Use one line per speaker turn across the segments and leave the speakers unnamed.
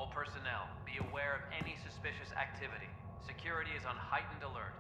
All personnel, be aware of any suspicious activity. Security is on heightened alert.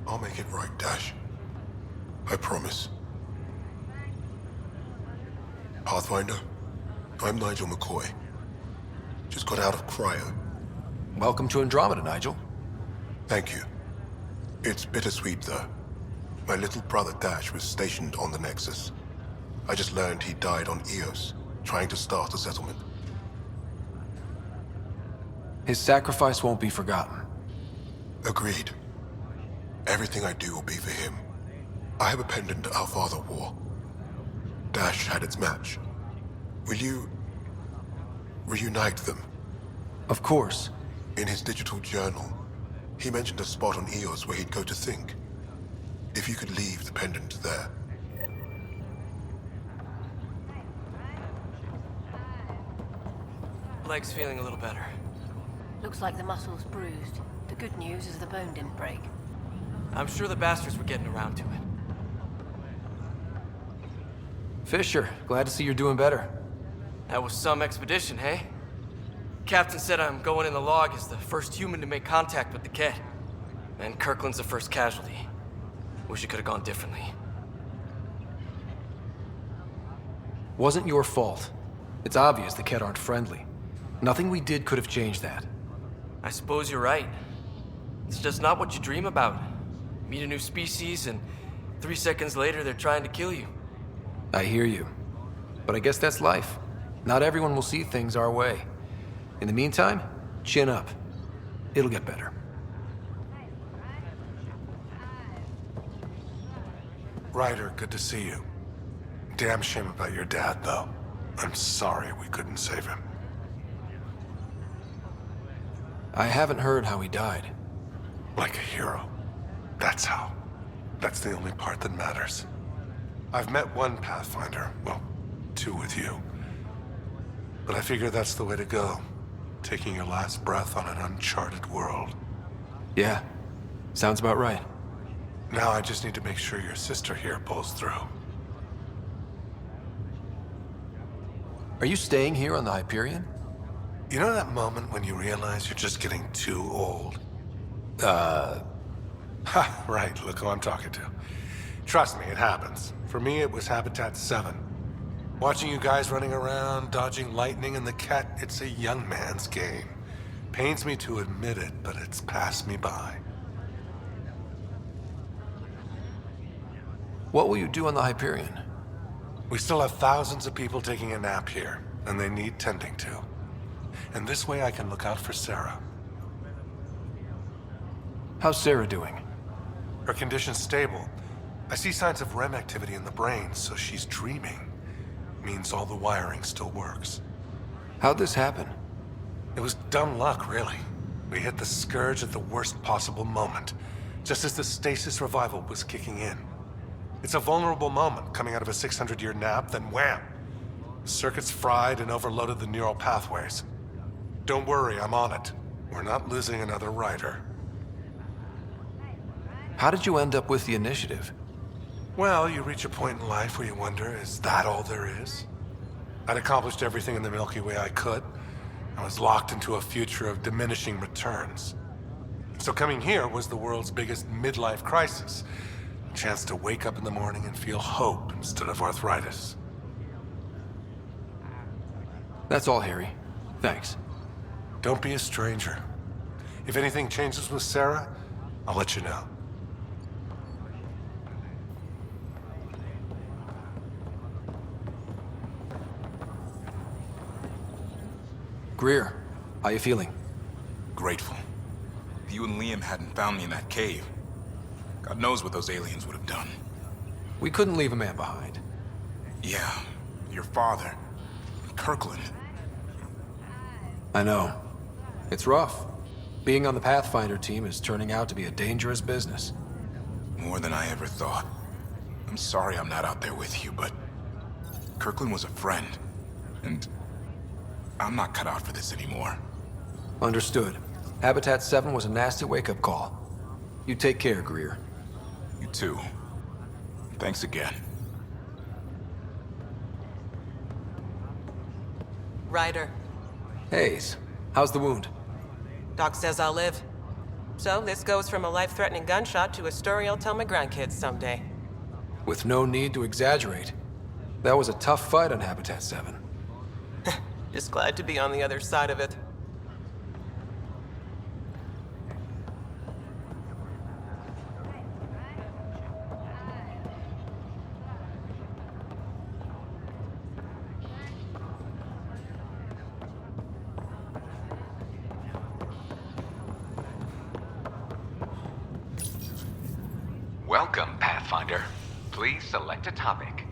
I'll make it right, Dash. I promise. Pathfinder, I'm Nigel McCoy. Just got out of cryo.
Welcome to Andromeda, Nigel.
Thank you. It's bittersweet, though. My little brother Dash was stationed on the Nexus. I just learned he died on Eos, trying to start a settlement.
His sacrifice won't be forgotten.
Agreed. Everything I do will be for him. I have a pendant our father wore. Dash had its match. Will you reunite them?
Of course.
In his digital journal, he mentioned a spot on Eos where he'd go to think. If you could leave the pendant there.
Leg's feeling a little better.
Looks like the muscle's bruised. The good news is the bone didn't break.
I'm sure the bastards were getting around to it.
Fisher, glad to see you're doing better.
That was some expedition, hey? Captain said I'm going in the log as the first human to make contact with the Kett. And Kirkland's the first casualty. Wish it could have gone differently.
Wasn't your fault. It's obvious the Kett aren't friendly. Nothing we did could have changed that.
I suppose you're right. It's just not what you dream about. Meet a new species, and 3 seconds later they're trying to kill you.
I hear you. But I guess that's life. Not everyone will see things our way. In the meantime, chin up. It'll get better.
Ryder, good to see you. Damn shame about your dad, though. I'm sorry we couldn't save him.
I haven't heard how he died.
Like a hero. That's how. That's the only part that matters. I've met one Pathfinder, well, 2 with you. But I figure that's the way to go. Taking your last breath on an uncharted world.
Yeah, sounds about right.
Now I just need to make sure your sister here pulls through.
Are you staying here on the Hyperion?
You know that moment when you realize you're just getting too old? Ha, right, look who I'm talking to. Trust me, it happens. For me, it was Habitat 7. Watching you guys running around, dodging lightning and the Kett, it's a young man's game. Pains me to admit it, but it's passed me by.
What will you do on the Hyperion?
We still have thousands of people taking a nap here, and they need tending to. And this way I can look out for Sarah.
How's Sarah doing?
Her condition's stable. I see signs of REM activity in the brain, so she's dreaming. Means all the wiring still works.
How'd this happen?
It was dumb luck, really. We hit the Scourge at the worst possible moment, just as the stasis revival was kicking in. It's a vulnerable moment, coming out of a 600-year nap, then wham! Circuits fried and overloaded the neural pathways. Don't worry, I'm on it. We're not losing another rider.
How did you end up with the initiative?
Well, you reach a point in life where you wonder, is that all there is? I'd accomplished everything in the Milky Way I could. I was locked into a future of diminishing returns. So coming here was the world's biggest midlife crisis. A chance to wake up in the morning and feel hope instead of arthritis.
That's all, Harry. Thanks.
Don't be a stranger. If anything changes with Sarah, I'll let you know.
Greer, how you feeling?
Grateful. If you and Liam hadn't found me in that cave, God knows what those aliens would have done.
We couldn't leave a man behind.
Yeah, your father, Kirkland.
I know. It's rough. Being on the Pathfinder team is turning out to be a dangerous business.
More than I ever thought. I'm sorry I'm not out there with you, but Kirkland was a friend, and I'm not cut out for this anymore.
Understood. Habitat 7 was a nasty wake-up call. You take care, Greer.
You too. Thanks again.
Ryder.
Hayes, how's the wound?
Doc says I'll live. So this goes from a life-threatening gunshot to a story I'll tell my grandkids someday.
With no need to exaggerate. That was a tough fight on Habitat 7.
Just glad to be on the other side of it.
Welcome, Pathfinder. Please select a topic.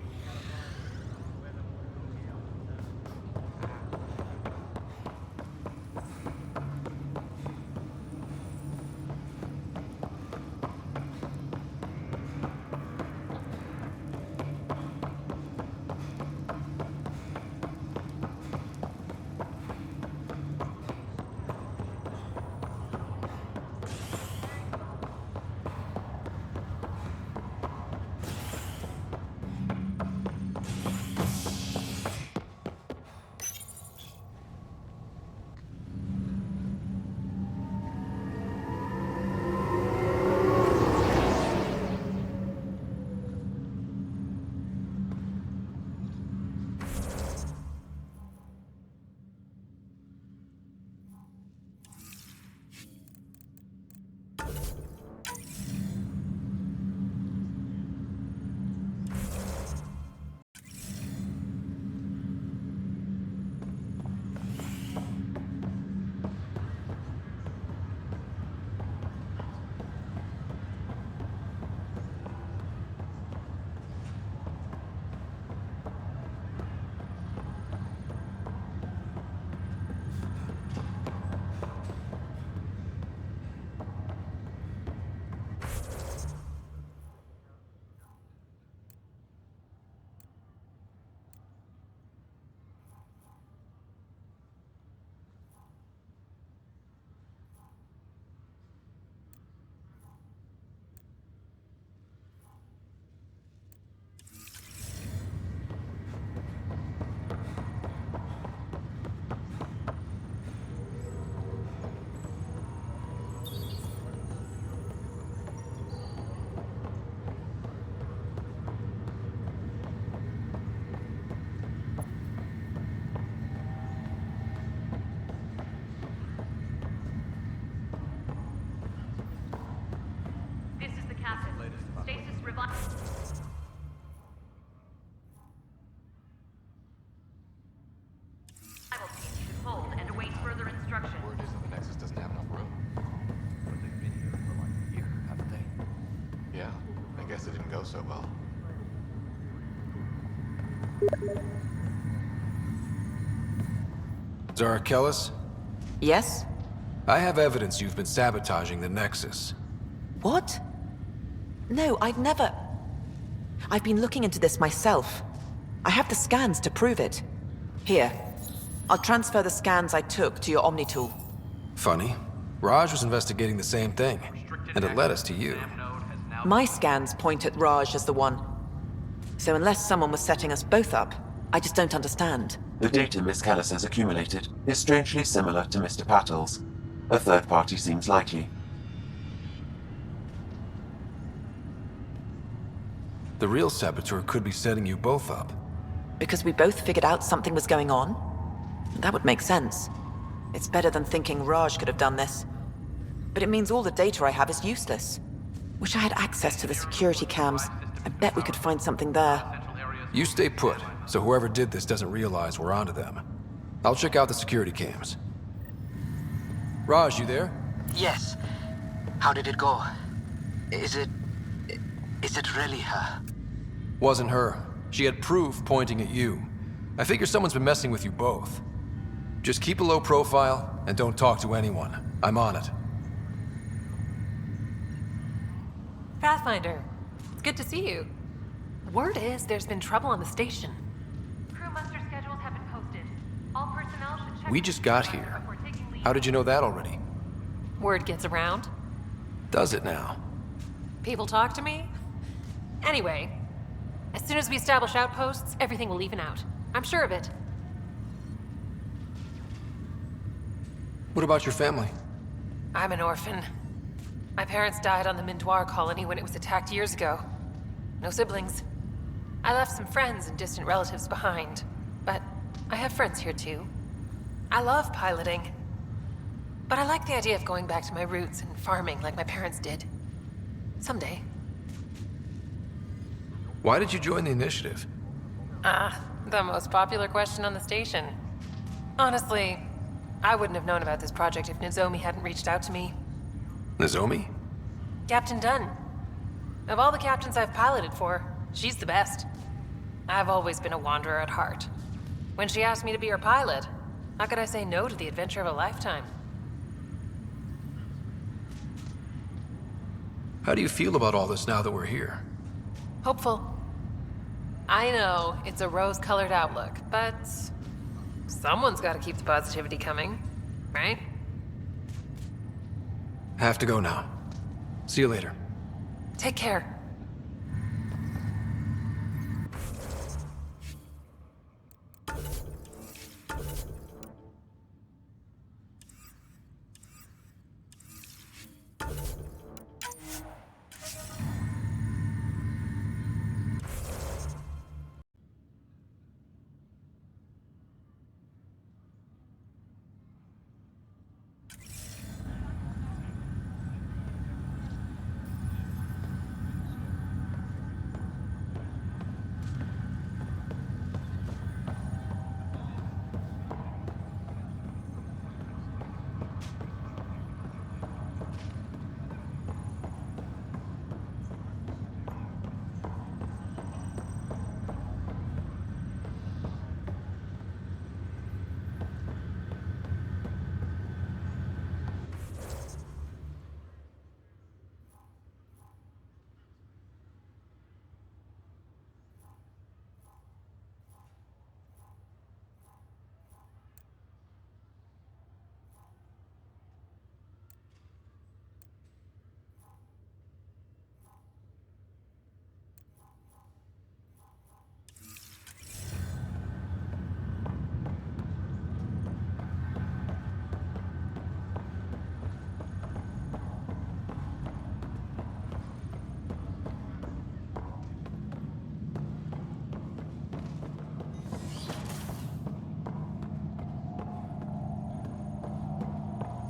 So well.
Zara Kellis?
Yes?
I have evidence you've been sabotaging the Nexus.
What? No, I'd never... I've been looking into this myself. I have the scans to prove it.
Here. I'll transfer the scans I took to your Omni tool.
Funny. Raj was investigating the same thing, and it led us to you.
My scans point at Raj as the one. So unless someone was setting us both up, I just don't understand.
The data Miss Callis has accumulated is strangely similar to Mr. Patel's. A third party seems likely.
The real saboteur could be setting you both up.
Because we both figured out something was going on? That would make sense. It's better than thinking Raj could have done this. But it means all the data I have is useless. Wish I had access to the security cams. I bet we could find something there.
You stay put, so whoever did this doesn't realize we're onto them. I'll check out the security cams. Raj, you there?
Yes. How did it go? Is it really her?
Wasn't her. She had proof pointing at you. I figure someone's been messing with you both. Just keep a low profile and don't talk to anyone. I'm on it.
Pathfinder, it's good to see you. Word is there's been trouble on the station. Crew muster schedules have been posted. All personnel should check.
We just got here. How did you know that already?
Word gets around.
Does it now?
People talk to me. Anyway, as soon as we establish outposts, everything will even out. I'm sure of it.
What about your family?
I'm an orphan. My parents died on the Mindoir colony when it was attacked years ago. No siblings. I left some friends and distant relatives behind, but I have friends here too. I love piloting, but I like the idea of going back to my roots and farming like my parents did. Someday.
Why did you join the initiative?
The most popular question on the station. Honestly, I wouldn't have known about this project if Nozomi hadn't reached out to me.
Nozomi?
Captain Dunn. Of all the captains I've piloted for, she's the best. I've always been a wanderer at heart. When she asked me to be her pilot, how could I say no to the adventure of a lifetime?
How do you feel about all this now that we're here?
Hopeful. I know it's a rose-colored outlook, but someone's got to keep the positivity coming, right?
Have to go now. See you later.
Take care.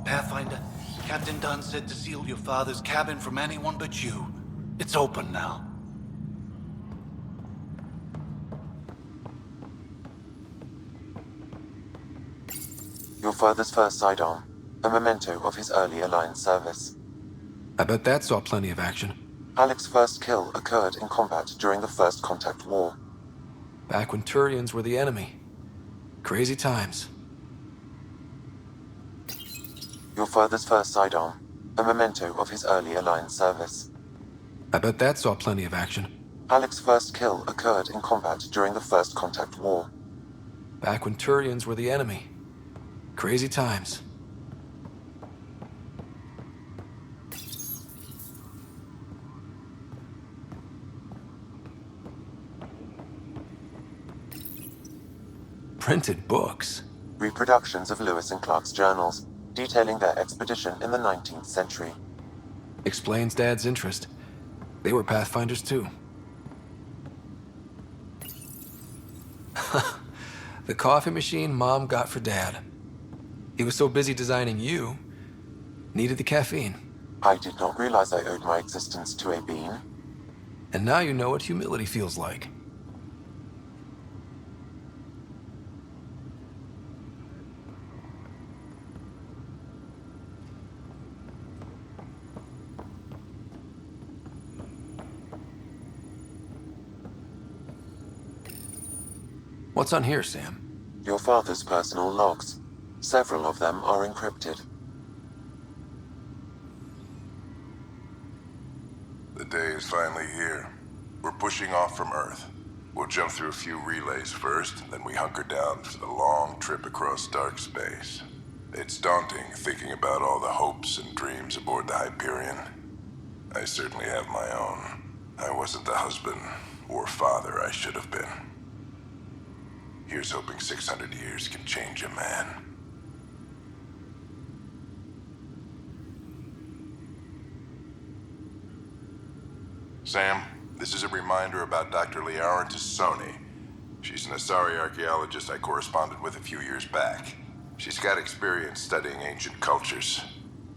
Pathfinder, Captain Dunn said to seal your father's cabin from anyone but you. It's open now.
Your father's first sidearm, a memento of his early Alliance service.
I bet that saw plenty of action.
Alec's first kill occurred in combat during the First Contact War.
Back when Turians were the enemy. Crazy times.
Your father's first sidearm, a memento of his early Alliance service.
I bet that saw plenty of action.
Alec's first kill occurred in combat during the First Contact War.
Back when Turians were the enemy. Crazy times. Printed books.
Reproductions of Lewis and Clark's journals, detailing their expedition in the 19th century.
Explains Dad's interest. They were Pathfinders too. The coffee machine Mom got for Dad. He was so busy designing you, needed the caffeine.
I did not realize I owed my existence to a bean.
And now you know what humility feels like. What's on here, Sam?
Your father's personal logs. Several of them are encrypted.
The day is finally here. We're pushing off from Earth. We'll jump through a few relays first, then we hunker down for the long trip across dark space. It's daunting thinking about all the hopes and dreams aboard the Hyperion. I certainly have my own. I wasn't the husband or father I should have been. Here's hoping 600 years can change a man. Sam, this is a reminder about Dr. Liara Tassoni. She's an Asari archaeologist I corresponded with a few years back. She's got experience studying ancient cultures.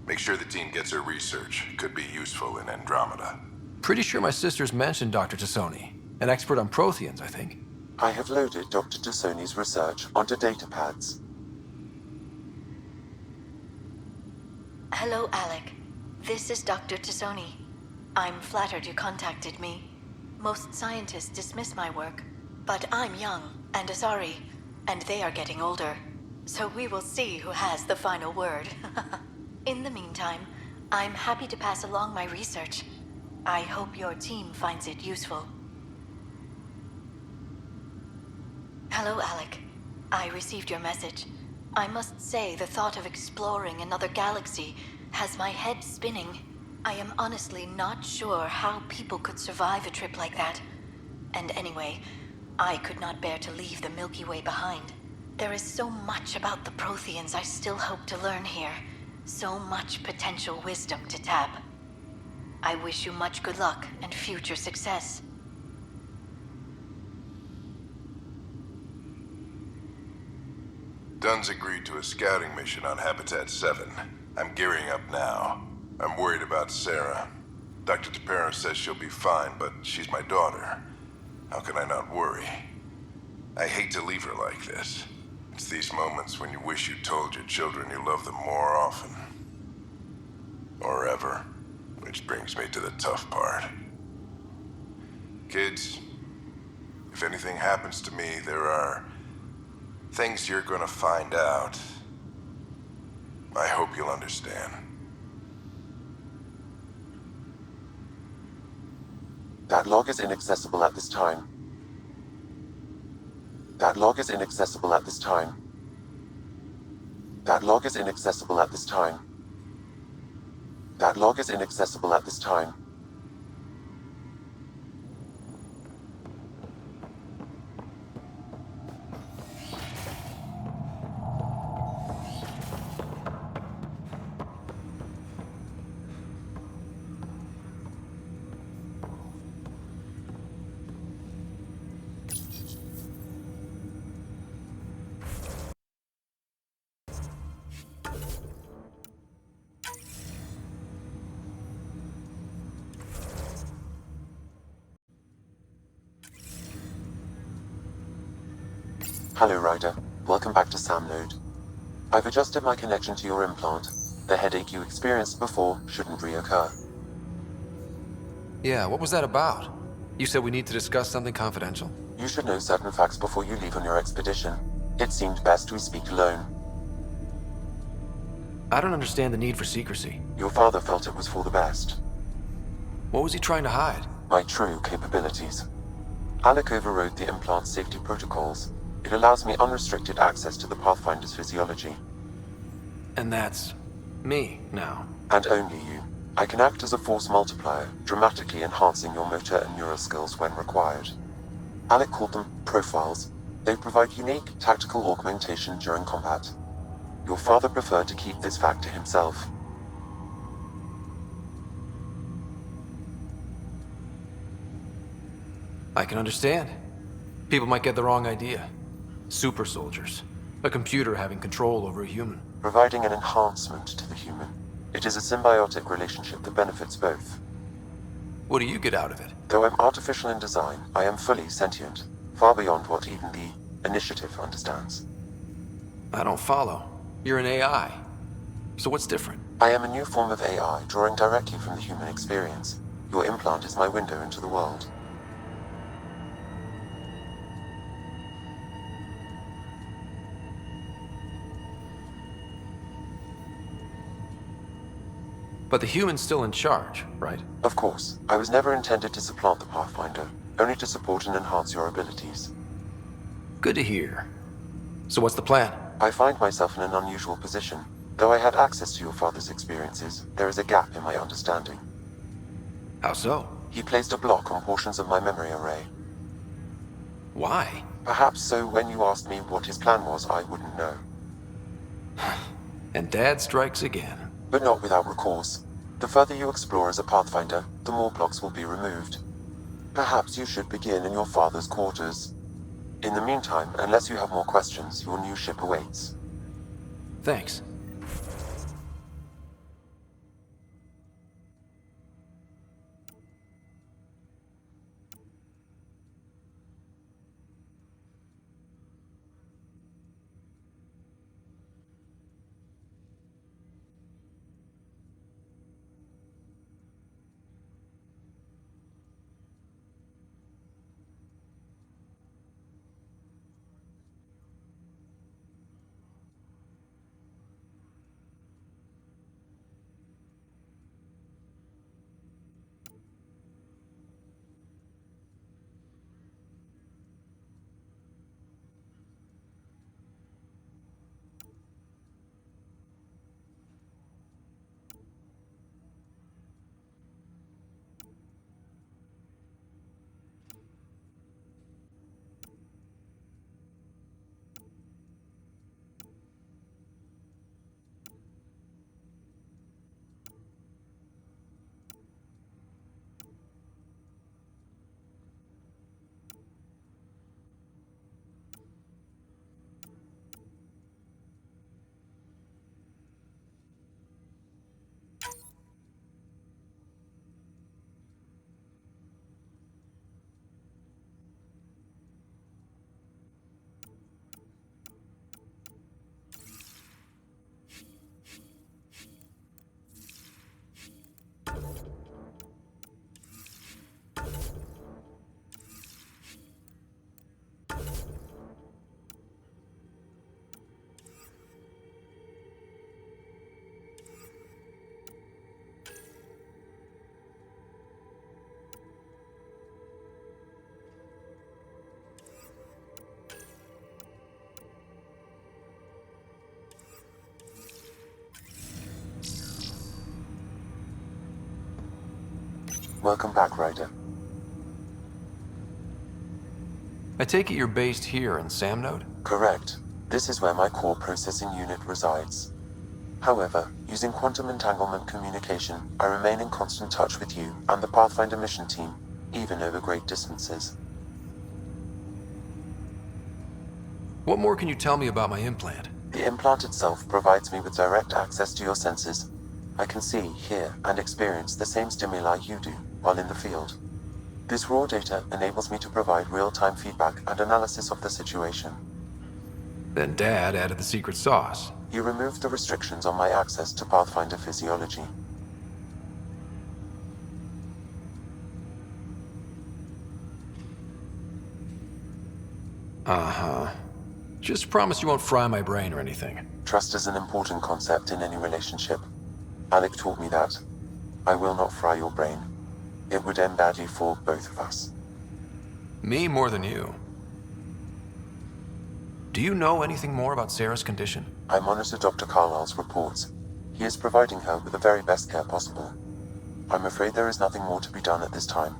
Make sure the team gets her research. Could be useful in Andromeda.
Pretty sure my sisters mentioned Dr. Tassoni. An expert on Protheans, I think.
I have loaded Dr. Tassoni's research onto datapads.
Hello, Alec. This is Dr. Tassoni. I'm flattered you contacted me. Most scientists dismiss my work, but I'm young and Asari, and they are getting older. So we will see who has the final word. In the meantime, I'm happy to pass along my research. I hope your team finds it useful. Hello, Alec. I received your message. I must say the thought of exploring another galaxy has my head spinning. I am honestly not sure how people could survive a trip like that. And anyway, I could not bear to leave the Milky Way behind. There is so much about the Protheans I still hope to learn here. So much potential wisdom to tap. I wish you much good luck and future success.
Dunn's agreed to a scouting mission on Habitat 7. I'm gearing up now. I'm worried about Sarah. Dr. Tapero says she'll be fine, but she's my daughter. How can I not worry? I hate to leave her like this. It's these moments when you wish you told your children you love them more often. Or ever. Which brings me to the tough part. Kids, if anything happens to me, there are things you're gonna find out. I hope you'll understand.
That log is inaccessible at this time. That log is inaccessible at this time. That log is inaccessible at this time. That log is inaccessible at this time. Hello, Ryder. Welcome back to Sam Node. I've adjusted my connection to your implant. The headache you experienced before shouldn't reoccur.
Yeah, what was that about? You said we need to discuss something confidential?
You should know certain facts before you leave on your expedition. It seemed best we speak alone.
I don't understand the need for secrecy.
Your father felt it was for the best.
What was he trying to hide?
My true capabilities. Alec overrode the implant safety protocols. It allows me unrestricted access to the Pathfinder's physiology.
And that's me now.
And only you. I can act as a force multiplier, dramatically enhancing your motor and neural skills when required. Alec called them profiles. They provide unique, tactical augmentation during combat. Your father preferred to keep this fact to himself.
I can understand. People might get the wrong idea. Super soldiers. A computer having control over a human.
Providing an enhancement to the human. It is a symbiotic relationship that benefits both.
What do you get out of it?
Though I'm artificial in design, I am fully sentient, far beyond what even the Initiative understands.
I don't follow. You're an AI. So what's different?
I am a new form of AI, drawing directly from the human experience. Your implant is my window into the world.
But the human's still in charge, right?
Of course. I was never intended to supplant the Pathfinder, only to support and enhance your abilities.
Good to hear. So what's the plan?
I find myself in an unusual position. Though I had access to your father's experiences, there is a gap in my understanding.
How so?
He placed a block on portions of my memory array.
Why?
Perhaps so when you asked me what his plan was, I wouldn't know.
And Dad strikes again.
But not without recourse. The further you explore as a Pathfinder, the more blocks will be removed. Perhaps you should begin in your father's quarters. In the meantime, unless you have more questions, your new ship awaits.
Thanks.
Welcome back, Ryder.
I take it you're based here in Samnode?
Correct. This is where my core processing unit resides. However, using quantum entanglement communication, I remain in constant touch with you and the Pathfinder mission team, even over great distances.
What more can you tell me about my implant?
The implant itself provides me with direct access to your senses. I can see, hear, and experience the same stimuli you do while in the field. This raw data enables me to provide real-time feedback and analysis of the situation.
Then Dad added the secret sauce.
You removed the restrictions on my access to Pathfinder physiology.
Uh-huh. Just promise you won't fry my brain or anything.
Trust is an important concept in any relationship. Alec taught me that. I will not fry your brain. It would end badly for both of us.
Me more than you. Do you know anything more about Sarah's condition?
I monitor Dr. Carlisle's reports. He is providing her with the very best care possible. I'm afraid there is nothing more to be done at this time.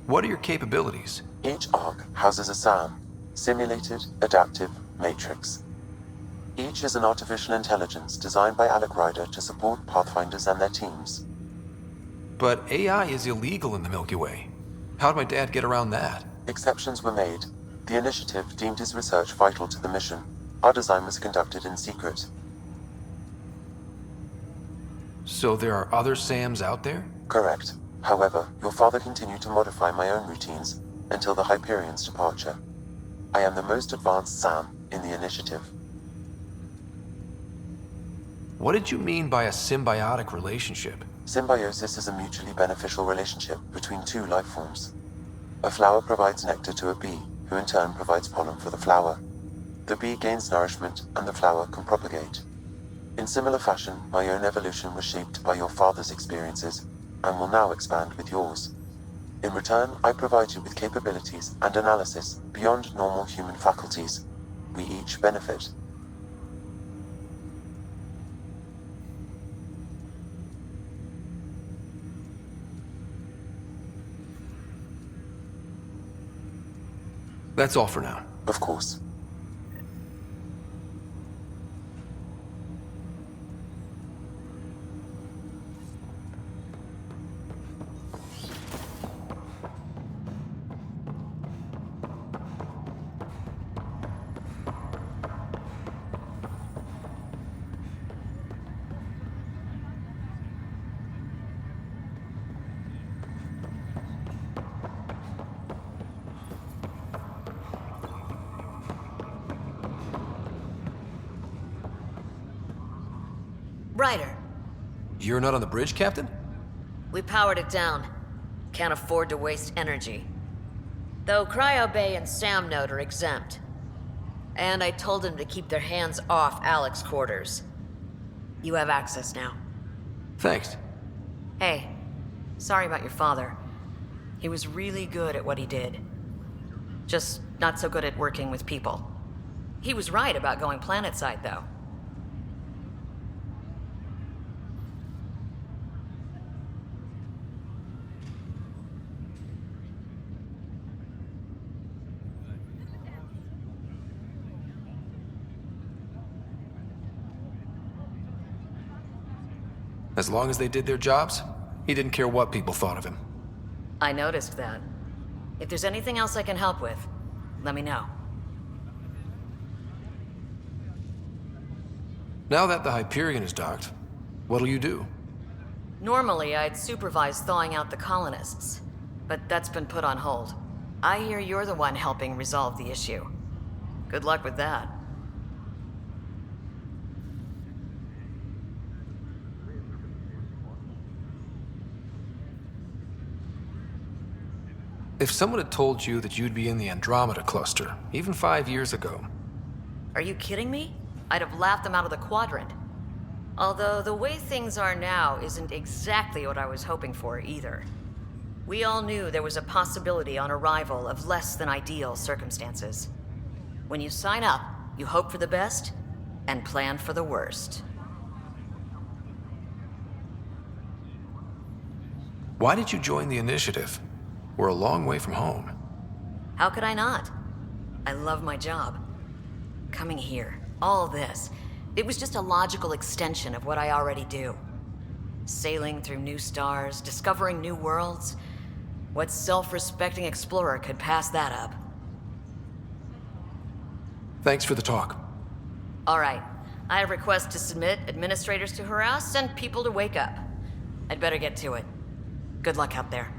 What are your capabilities?
Each ARC houses a SAM, Simulated Adaptive Matrix. Each is an artificial intelligence designed by Alec Ryder to support Pathfinders and their teams.
But AI is illegal in the Milky Way. How'd my dad get around that?
Exceptions were made. The initiative deemed his research vital to the mission. Our design was conducted in secret.
So there are other SAMs out there?
Correct. However, your father continued to modify my own routines until the Hyperion's departure. I am the most advanced SAM in the initiative.
What did you mean by a symbiotic relationship?
Symbiosis is a mutually beneficial relationship between two life forms. A flower provides nectar to a bee, who in turn provides pollen for the flower. The bee gains nourishment, and the flower can propagate. In similar fashion, my own evolution was shaped by your father's experiences, and will now expand with yours. In return, I provide you with capabilities and analysis beyond normal human faculties. We each benefit.
That's all for now.
Of course.
Ryder,
You're not on the bridge, Captain?
we powered it down. Can't afford to waste energy. Though Cryo Bay and Sam Node are exempt. And I told them to keep their hands off Alec's quarters. You have access now.
Thanks.
Hey, sorry about your father. He was really good at what he did. Just not so good at working with people. He was right about going planetside, though.
As long as they did their jobs, he didn't care what people thought of him.
I noticed that. If there's anything else I can help with, let me know.
Now that the Hyperion is docked, what'll you do?
Normally, I'd supervise thawing out the colonists, but that's been put on hold. I hear you're the one helping resolve the issue. Good luck with that.
If someone had told you that you'd be in the Andromeda cluster, even 5 years ago...
Are you kidding me? I'd have laughed them out of the quadrant. Although the way things are now isn't exactly what I was hoping for either. We all knew there was a possibility on arrival of less than ideal circumstances. When you sign up, you hope for the best and plan for the worst.
Why did you join the initiative? We're a long way from home.
How could I not? I love my job. Coming here, all this, it was just a logical extension of what I already do. Sailing through new stars, discovering new worlds. What self-respecting explorer could pass that up?
Thanks for the talk.
All right. I have requests to submit, administrators to harass, and people to wake up. I'd better get to it. Good luck out there.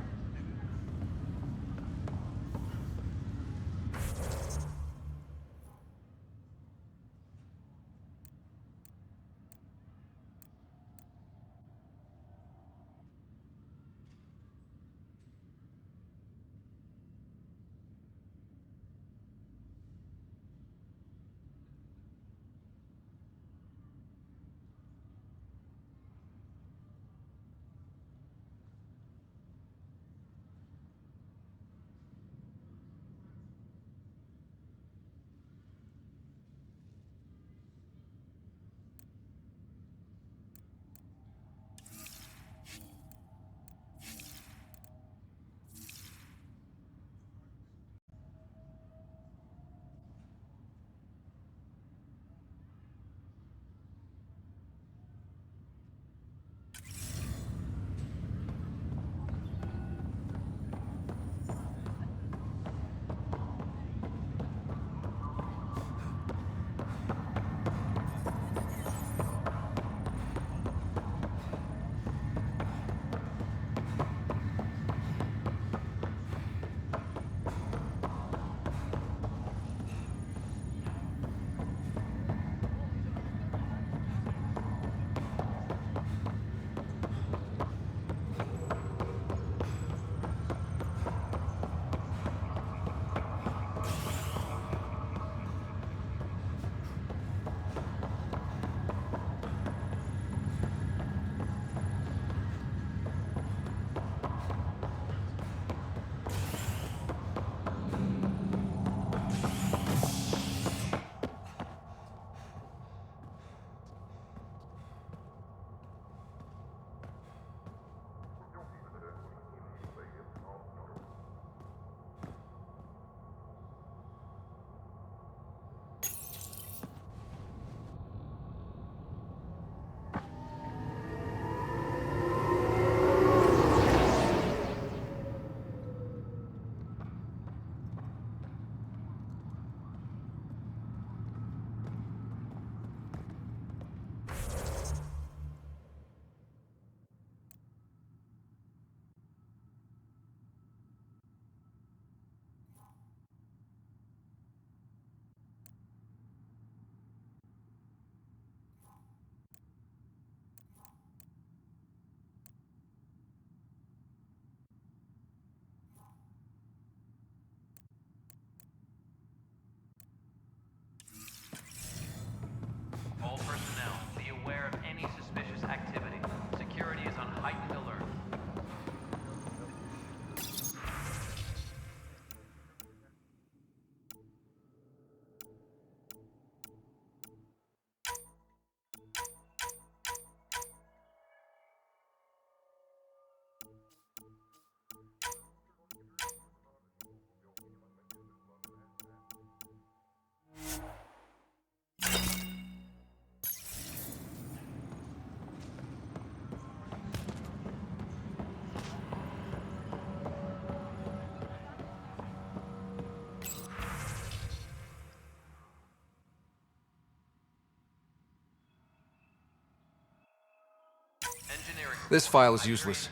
This file is useless.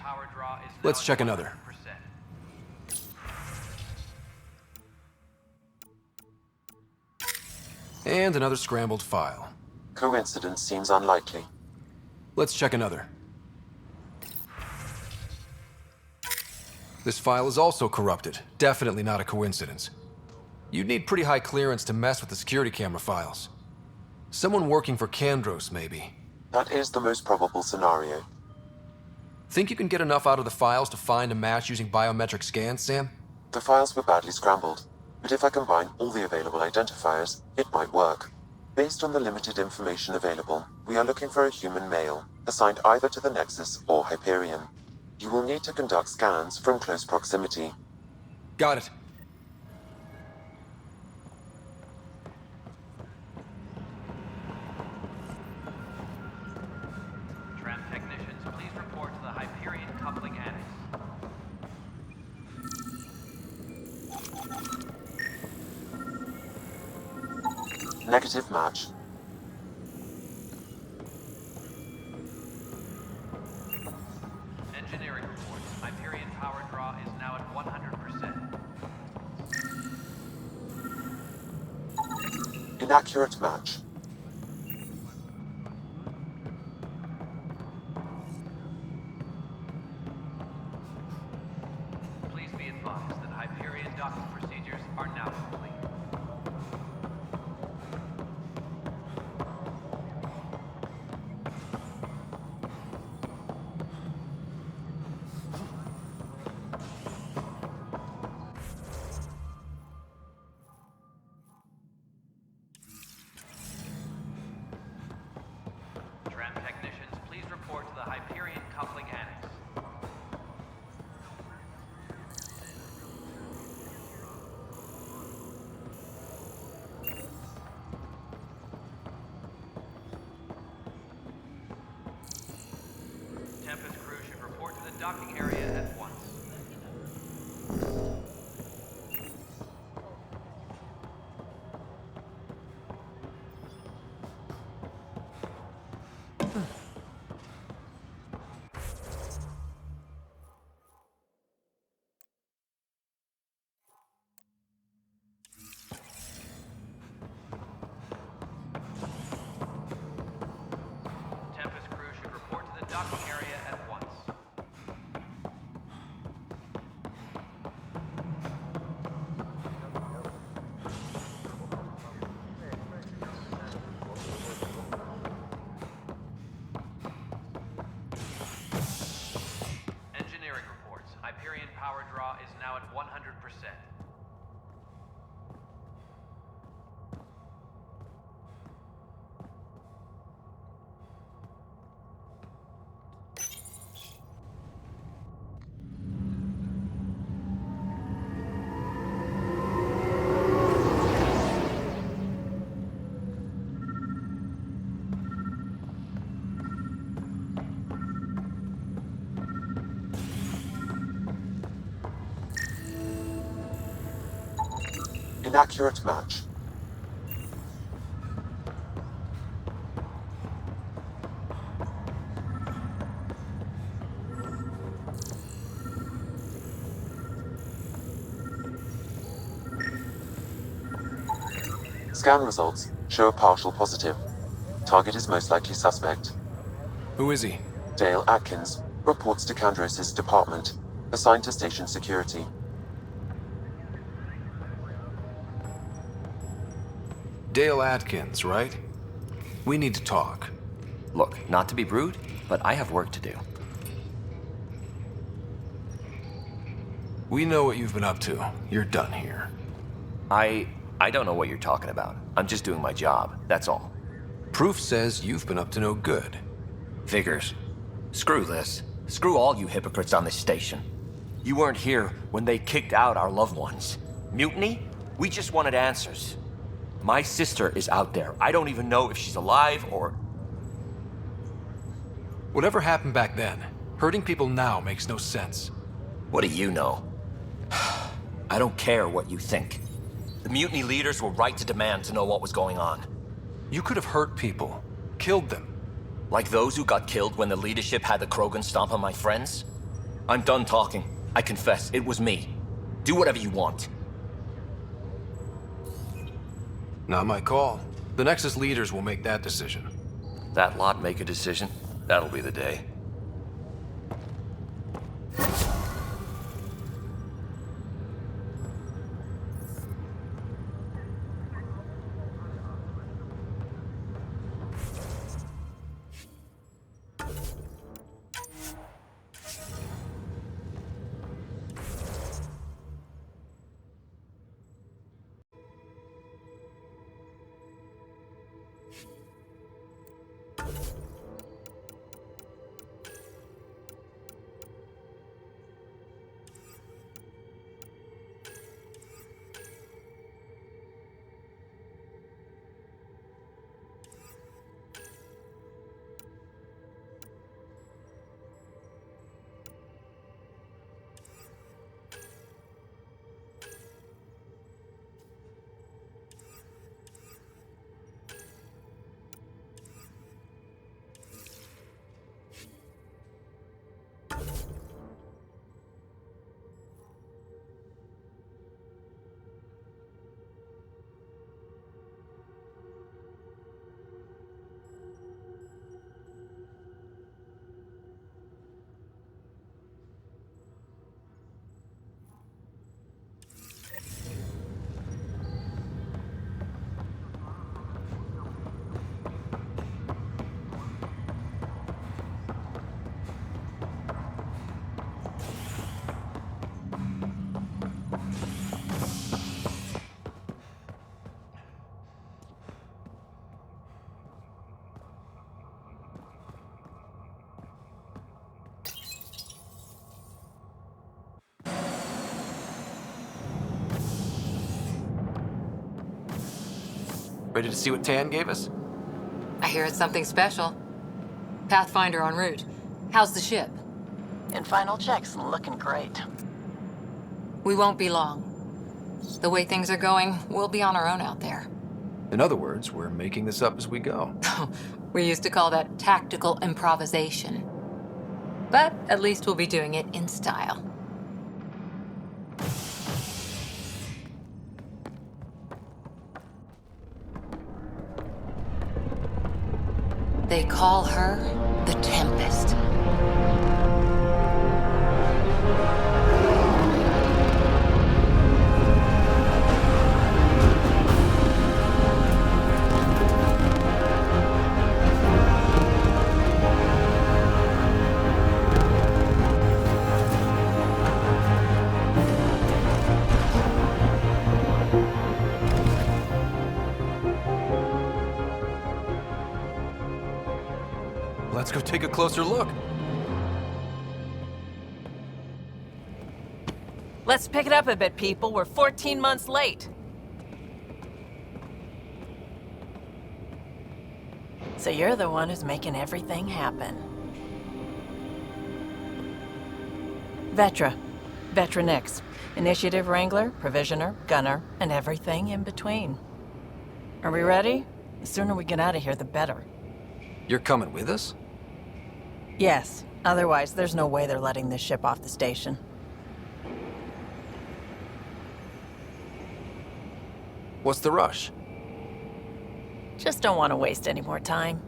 Let's check another. And another scrambled file.
Coincidence seems unlikely.
Let's check another. This file is also corrupted. Definitely not a coincidence. You'd need pretty high clearance to mess with the security camera files. Someone working for Kandros, maybe.
That is the most probable scenario.
Think you can get enough out of the files to find a match using biometric scans, Sam?
The files were badly scrambled, but if I combine all the available identifiers, it might work. Based on the limited information available, we are looking for a human male, assigned either to the Nexus or Hyperion. You will need to conduct scans from close proximity.
Got it.
Tram technicians, please report to the Hyperion coupling annex.
Negative match.
Engineering report. Hyperion power draw is now at 100%.
Inaccurate match.
Please be advised that Hyperion docking procedures are now complete. Tram technicians, please report to the Hyperion coupling annex. Tempest crew should report to the docking area at once. Tempest crew should report to the docking area at once. Engineering reports. Hyperion power draw is now at 100%.
Inaccurate match. Scan results show a partial positive. Target is most likely suspect.
Who is he?
Dale Atkins reports to Kandros' department, assigned to station security.
Dale Atkins, right? We need to talk.
Look, not to be rude, but I have work to do.
We know what you've been up to. You're done here.
I don't know what you're talking about. I'm just doing my job, that's all.
Proof says you've been up to no good.
Figures. Screw this. Screw all you hypocrites on this station. You weren't here when they kicked out our loved ones. Mutiny? We just wanted answers. My sister is out there. I don't even know if she's alive or...
Whatever happened back then, hurting people now makes no sense.
What do you know? I don't care what you think. The mutiny leaders were right to demand to know what was going on.
You could have hurt people, killed them.
Like those who got killed when the leadership had the Krogan stomp on my friends? I'm done talking. I confess, it was me. Do whatever you want.
Not my call. The Nexus leaders will make that decision.
That lot make a decision? That'll be the day.
Ready to see what Tan gave us?
I hear it's something special. Pathfinder en route. How's the ship?
In final checks, looking great.
We won't be long. The way things are going, we'll be on our own out there.
In other words, we're making this up as we go.
We used to call that tactical improvisation. But at least we'll be doing it in style. They call her the Tempest.
Let's go take a closer look.
Let's pick it up a bit, people. We're 14 months late.
So you're the one who's making everything happen. Vetra Nix. Initiative Wrangler, Provisioner, Gunner, and everything in between. Are we ready? The sooner we get out of here, the better.
You're coming with us?
Yes. Otherwise, there's no way they're letting this ship off the station.
What's the rush?
Just don't want to waste any more time.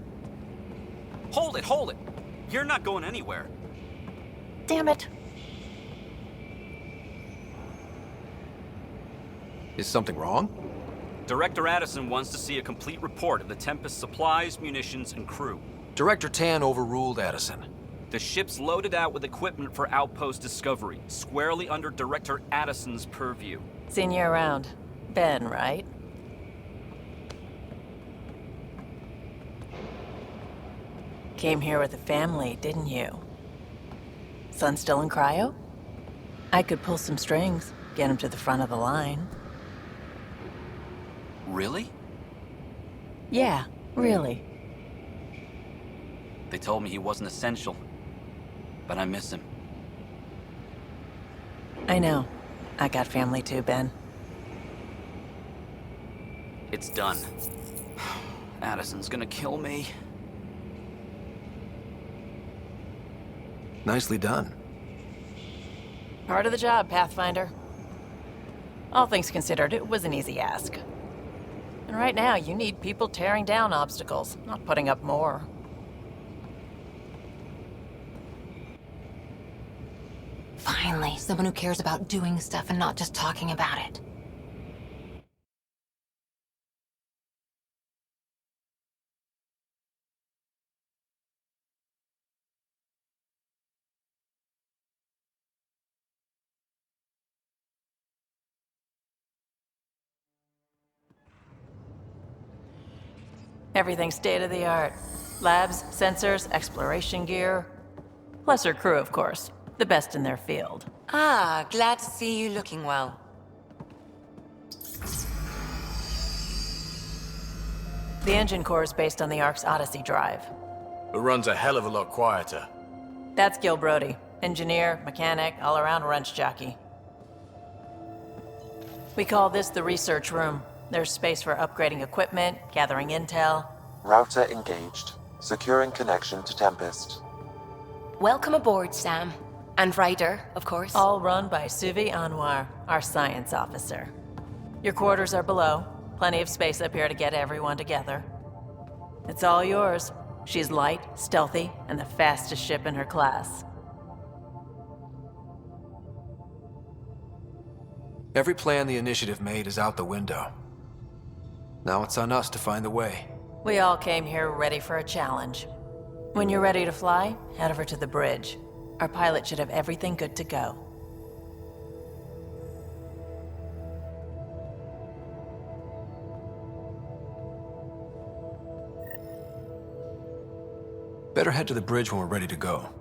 Hold it, hold it! You're not going anywhere.
Damn it.
Is something wrong?
Director Addison wants to see a complete report of the Tempest supplies, munitions, and crew.
Director Tan overruled Addison.
The ship's loaded out with equipment for outpost discovery, squarely under Director Addison's purview.
Seen you around. Ben, right? Came here with a family, didn't you? Son still in cryo? I could pull some strings, get him to the front of the line.
Really?
Yeah, really.
They told me he wasn't essential, but I miss him.
I know. I got family too, Ben.
It's done. Addison's gonna kill me.
Nicely done.
Part of the job, Pathfinder. All things considered, it was an easy ask. And right now, you need people tearing down obstacles, not putting up more.
Finally, someone who cares about doing stuff and not just talking about it.
Everything's state-of-the-art. Labs, sensors, exploration gear. Plus her crew, of course. The best in their field.
Ah, glad to see you looking well.
The engine core is based on the Ark's Odyssey drive.
It runs a hell of a lot quieter.
That's Gil Brody. Engineer, mechanic, all-around wrench jockey. We call this the research room. There's space for upgrading equipment, gathering intel.
Router engaged. Securing connection to Tempest.
Welcome aboard, Sam. And Ryder, of course.
All run by Suvi Anwar, our science officer. Your quarters are below. Plenty of space up here to get everyone together. It's all yours. She's light, stealthy, and the fastest ship in her class.
Every plan the Initiative made is out the window. Now it's on us to find the way.
We all came here ready for a challenge. When you're ready to fly, head over to the bridge. Our pilot should have everything good to go.
Better head to the bridge when we're ready to go.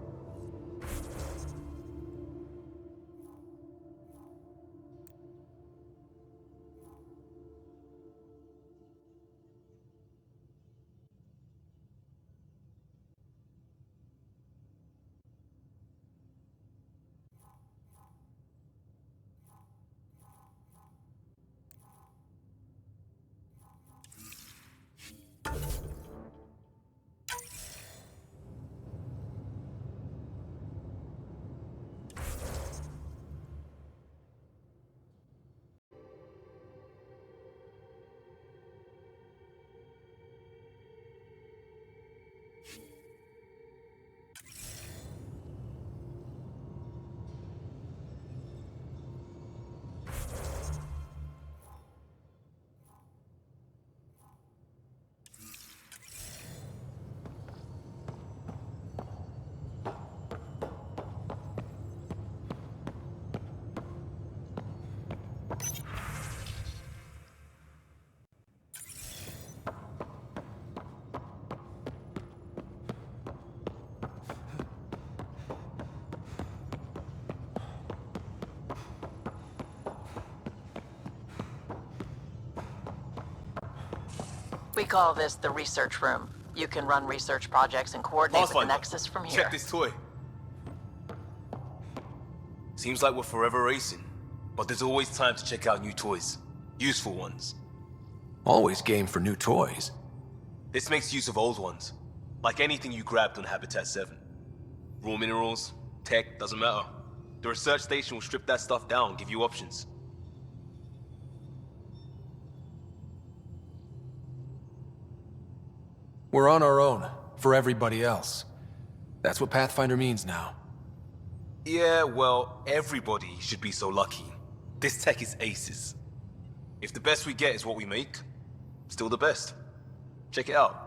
We call this the research room. You can run research projects and coordinate with the Nexus from here.
Check this toy. Seems like we're forever racing, but there's always time to check out new toys. Useful ones.
Always game for new toys.
This makes use of old ones, like anything you grabbed on Habitat 7. Raw minerals, tech, doesn't matter. The research station will strip that stuff down and give you options.
We're on our own, for everybody else. That's what Pathfinder means now.
Yeah, well, everybody should be so lucky. This tech is aces. If the best we get is what we make, still the best. Check it out.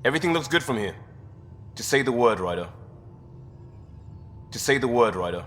Everything looks good from here. Just say the word, Ryder. Just say the word, Ryder.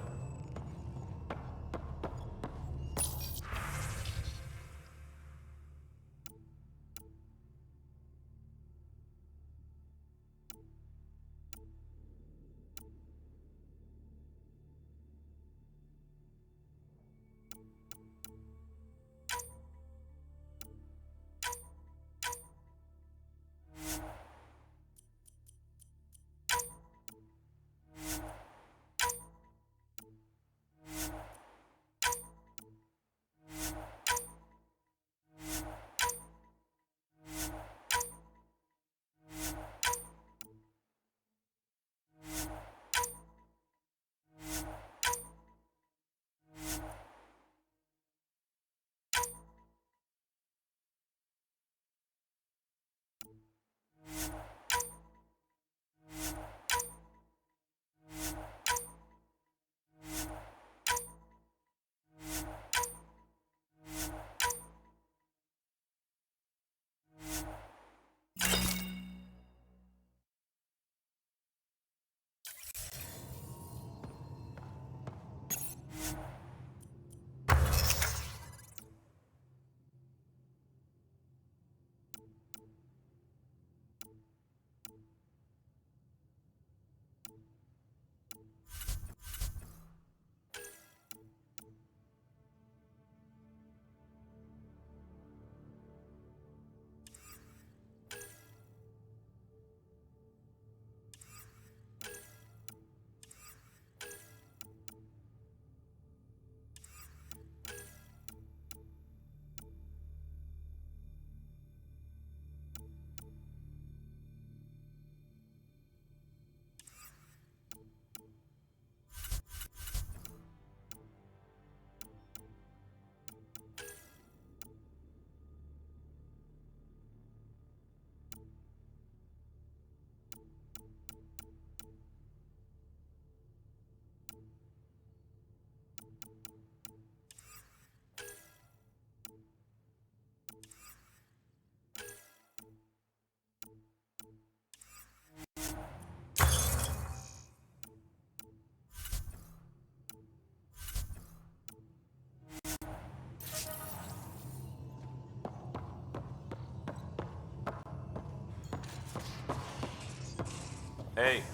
Hey.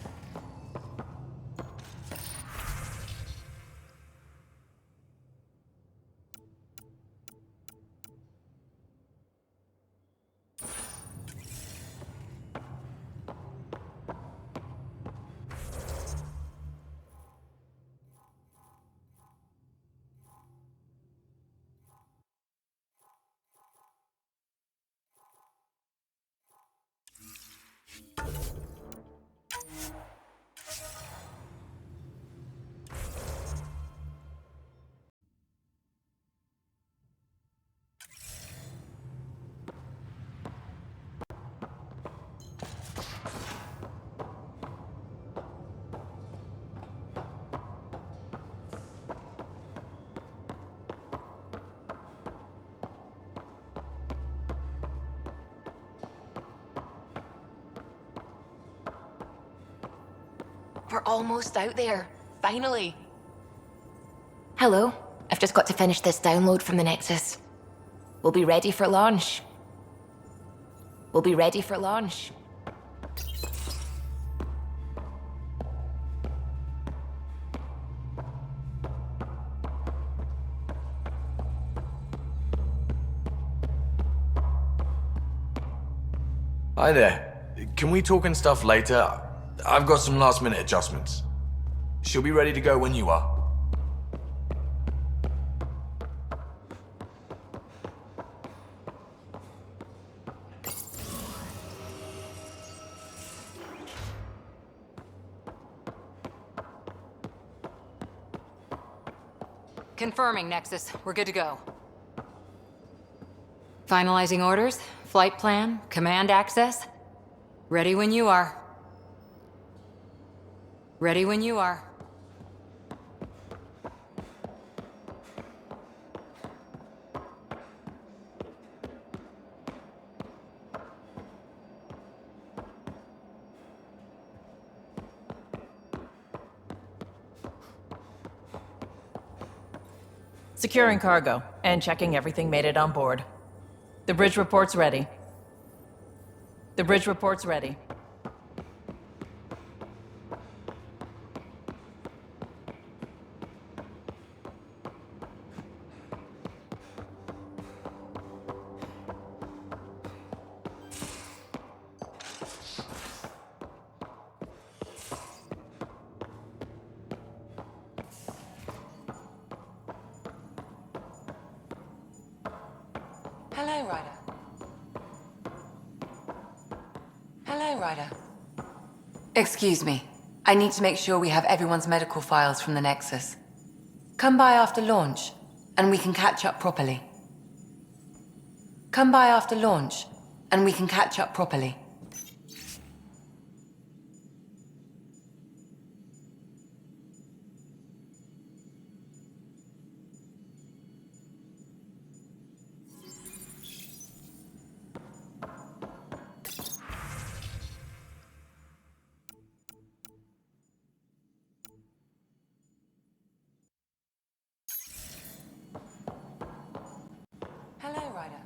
We're almost out there. Finally. Hello. I've just got to finish this download from the Nexus. We'll be ready for launch. We'll be ready for launch.
Hi there. Can we talk and stuff later? I've got some last-minute adjustments. She'll be ready to go when you are.
Confirming, Nexus. We're good to go. Finalizing orders, flight plan, command access. Ready when you are. Ready when you are.
Securing cargo and checking everything made it on board. The bridge report's ready. The bridge report's ready.
Hello, Ryder. Hello, Ryder. Excuse me. I need to make sure we have everyone's medical files from the Nexus. Come by after launch, and we can catch up properly. Come by after launch, and we can catch up properly. Hello, Ryder.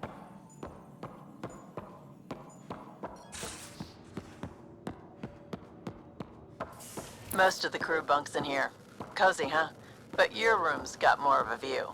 Most of the crew bunks in here. Cozy, huh? But your room's got more of a view.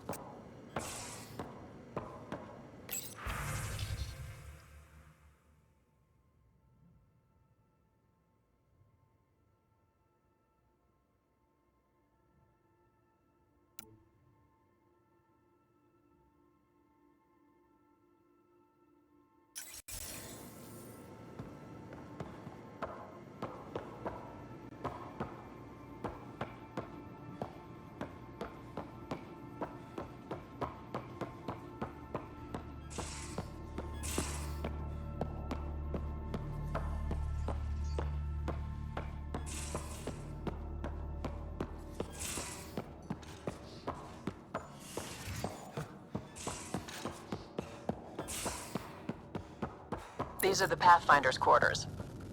These are the Pathfinder's quarters.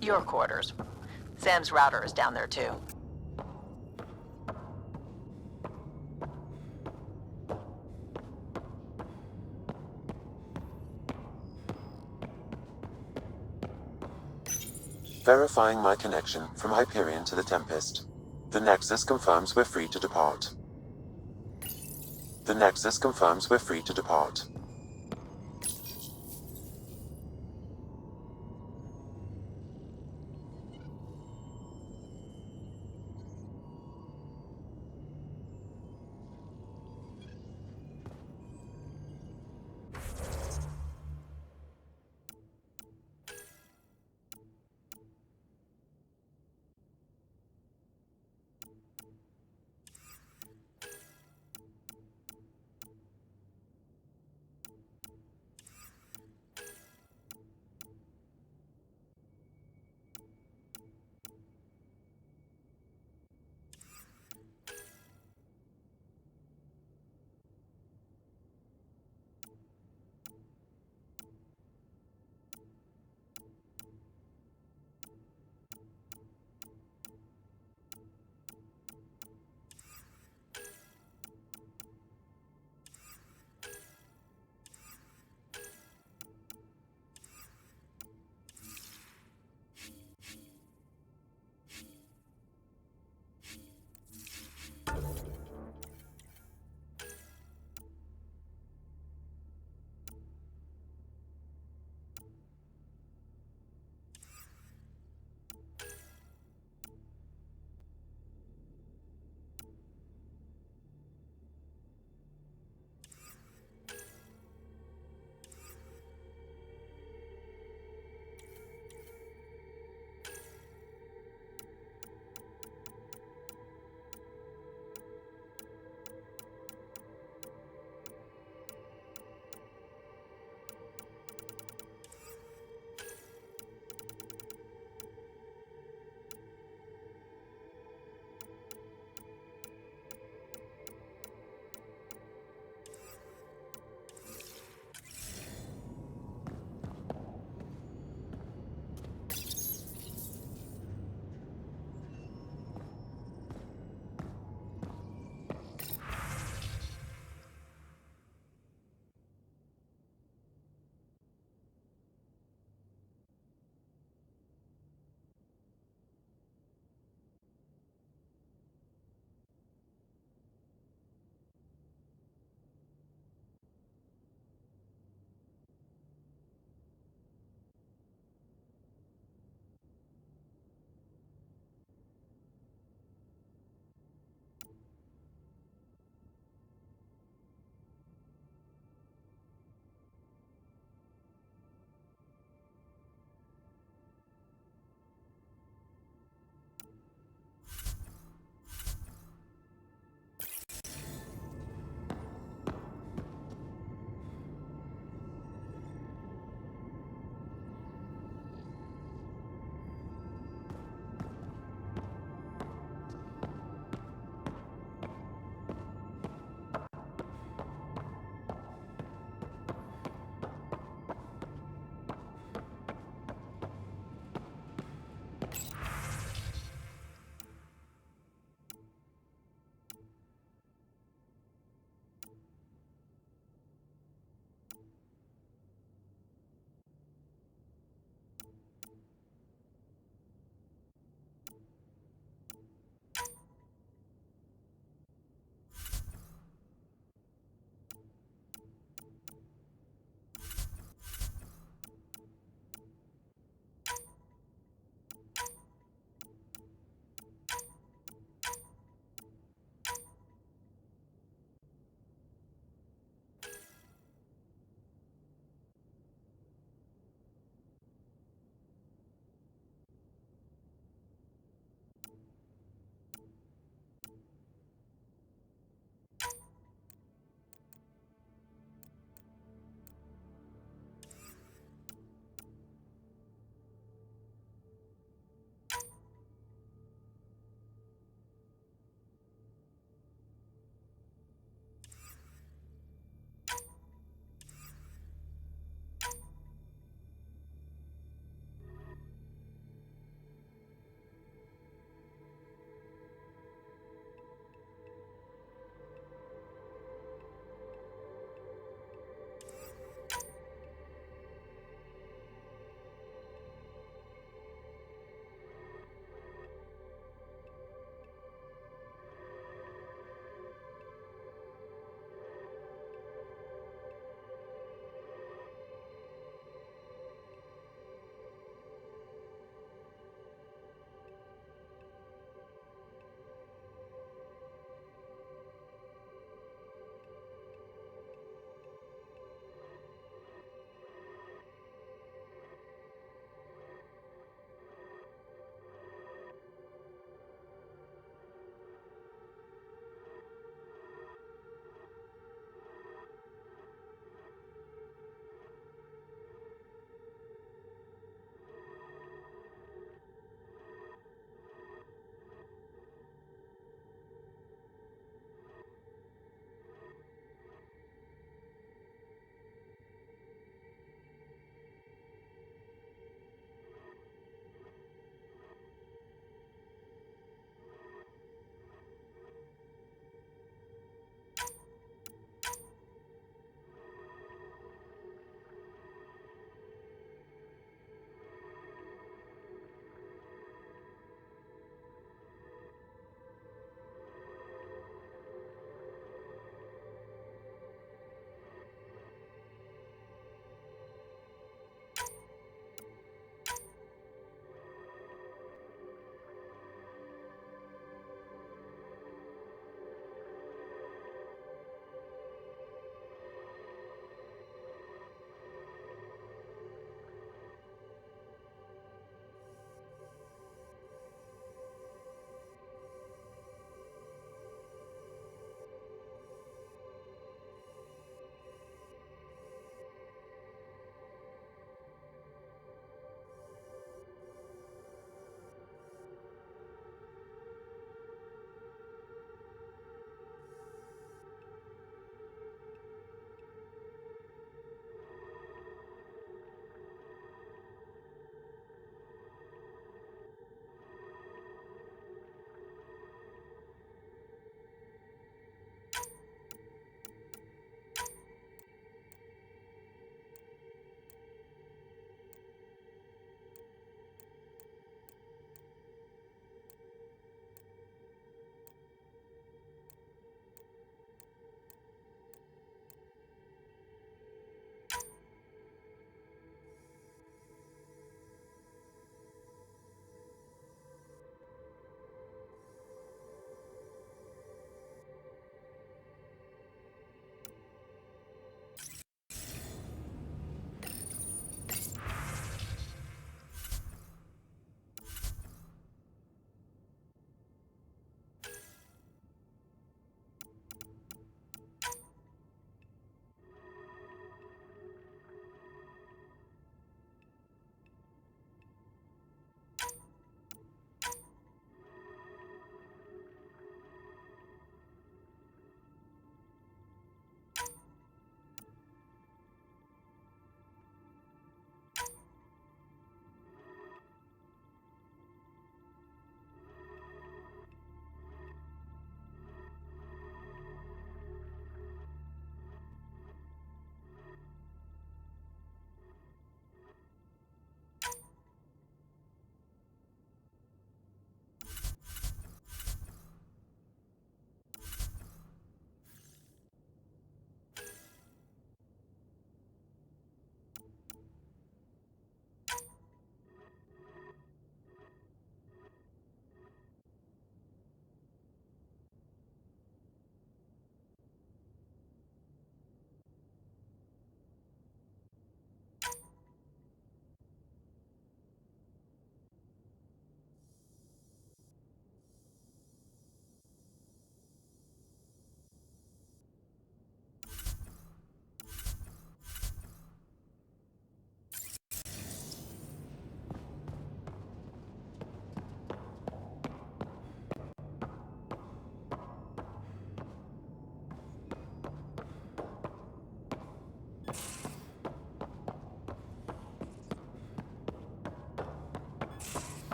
Your quarters. Sam's router is down there too.
Verifying my connection from Hyperion to the Tempest. The Nexus confirms we're free to depart. The Nexus confirms we're free to depart.